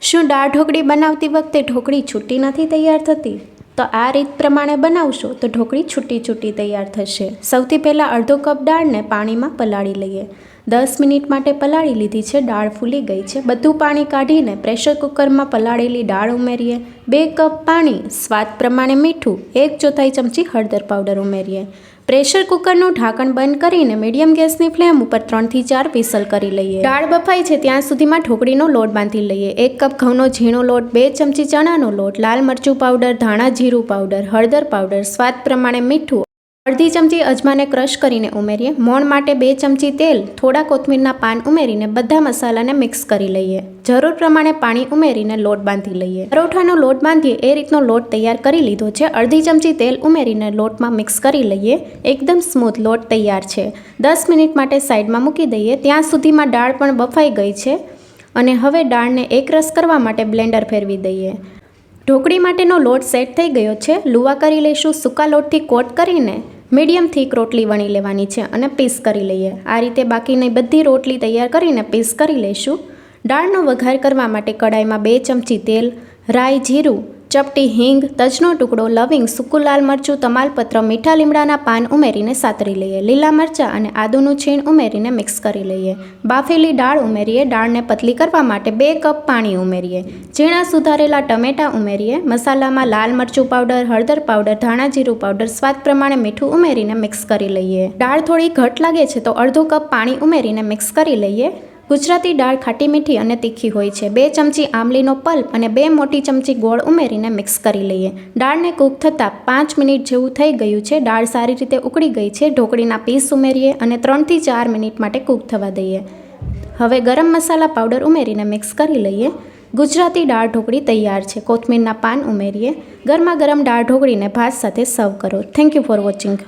શું દાળ ઢોકળી બનાવતી વખતે ઢોકળી છૂટી નથી તૈયાર થતી? તો આ રીત પ્રમાણે બનાવશો તો ઢોકળી છૂટી તૈયાર થશે. સૌથી પહેલાં અડધો કપ દાળને પાણીમાં પલાળી લઈએ. 10 મિનિટ માટે પલાળી લીધી છે. દાળ ફૂલી ગઈ છે. બધું પાણી કાઢીને પ્રેશર કુકરમાં પલાળેલી દાળ ઉમેરીએ. 2 કપ પાણી, સ્વાદ પ્રમાણે મીઠું, 1/4 ચમચી હળદર પાવડર ઉમેરીએ. પ્રેશર કુકરનું ઢાંકણ બંધ કરીને મીડિયમ ગેસની ફ્લેમ ઉપર 3 થી 4 વિસલ કરી લઈએ. દાળ બફાઈ છે ત્યાં સુધીમાં ઢોકળીનો લોટ બાંધી લઈએ. 1 કપ ઘઉંનો ઝીણો લોટ, 2 ચમચી ચણાનો લોટ, લાલ મરચું પાવડર, ધાણા જીરું પાવડર, હળદર પાવડર, સ્વાદ પ્રમાણે મીઠું, અડધી ચમચી અજમાને ક્રશ કરીને ઉમેરીએ. મોણ માટે 2 ચમચી તેલ, થોડા કોથમીરના પાન ઉમેરીને બધા મસાલાને મિક્સ કરી લઈએ. જરૂર પ્રમાણે પાણી ઉમેરીને લોટ બાંધી લઈએ. પરોઠાનો લોટ બાંધીએ એ રીતનો લોટ તૈયાર કરી લીધો છે. અડધી ચમચી તેલ ઉમેરીને લોટમાં મિક્સ કરી લઈએ. એકદમ સ્મૂથ લોટ તૈયાર છે. 10 મિનિટ માટે સાઈડમાં મૂકી દઈએ. ત્યાં સુધીમાં દાળ પણ બફાઈ ગઈ છે અને હવે દાળને એકરસ કરવા માટે બ્લેન્ડર ફેરવી દઈએ. ઢોકળી માટેનો લોટ સેટ થઈ ગયો છે. લુવા કરી લઈશું. સૂકા લોટથી કોટ કરીને મીડિયમ થીક રોટલી વણી લેવાની છે અને પીસ કરી લઈએ. આ રીતે બાકીની બધી રોટલી તૈયાર કરીને પીસ કરી લઈશું. દાળનો વઘાર કરવા માટે કડાઈમાં 2 ચમચી તેલ, રાઈ, જીરું, ચપટી હિંગ, તજનો ટુકડો, લવિંગ, સૂકું લાલ મરચું, તમાલપત્ર, મીઠા લીમડાના પાન ઉમેરીને સાતરી લઈએ. લીલા મરચાં અને આદુનું છીણ ઉમેરીને મિક્સ કરી લઈએ. બાફેલી દાળ ઉમેરીએ. દાળને પતલી કરવા માટે 2 કપ પાણી ઉમેરીએ. ઝીણા સુધારેલા ટમેટાં ઉમેરીએ. મસાલામાં લાલ મરચું પાવડર, હળદર પાવડર, ધાણા જીરું પાવડર, સ્વાદ પ્રમાણે મીઠું ઉમેરીને મિક્સ કરી લઈએ. દાળ થોડી ઘટ લાગે છે તો અડધો કપ પાણી ઉમેરીને મિક્સ કરી લઈએ. ગુજરાતી દાળ ખાટી મીઠી અને તીખી હોય છે. 2 ચમચી આમલીનો પલ્પ અને 2 મોટી ચમચી ગોળ ઉમેરીને મિક્સ કરી લઈએ. દાળને કૂક થતાં 5 મિનિટ જેવું થઈ ગયું છે. દાળ સારી રીતે ઉકળી ગઈ છે. ઢોકળીના પીસ ઉમેરીએ અને 3 થી 4 મિનિટ માટે કૂક થવા દઈએ. હવે ગરમ મસાલા પાવડર ઉમેરીને મિક્સ કરી લઈએ. ગુજરાતી દાળ ઢોકળી તૈયાર છે. કોથમીરના પાન ઉમેરીએ. ગરમા ગરમ દાળ ઢોકળીને ભાત સાથે સર્વ કરો. Thank you for watching.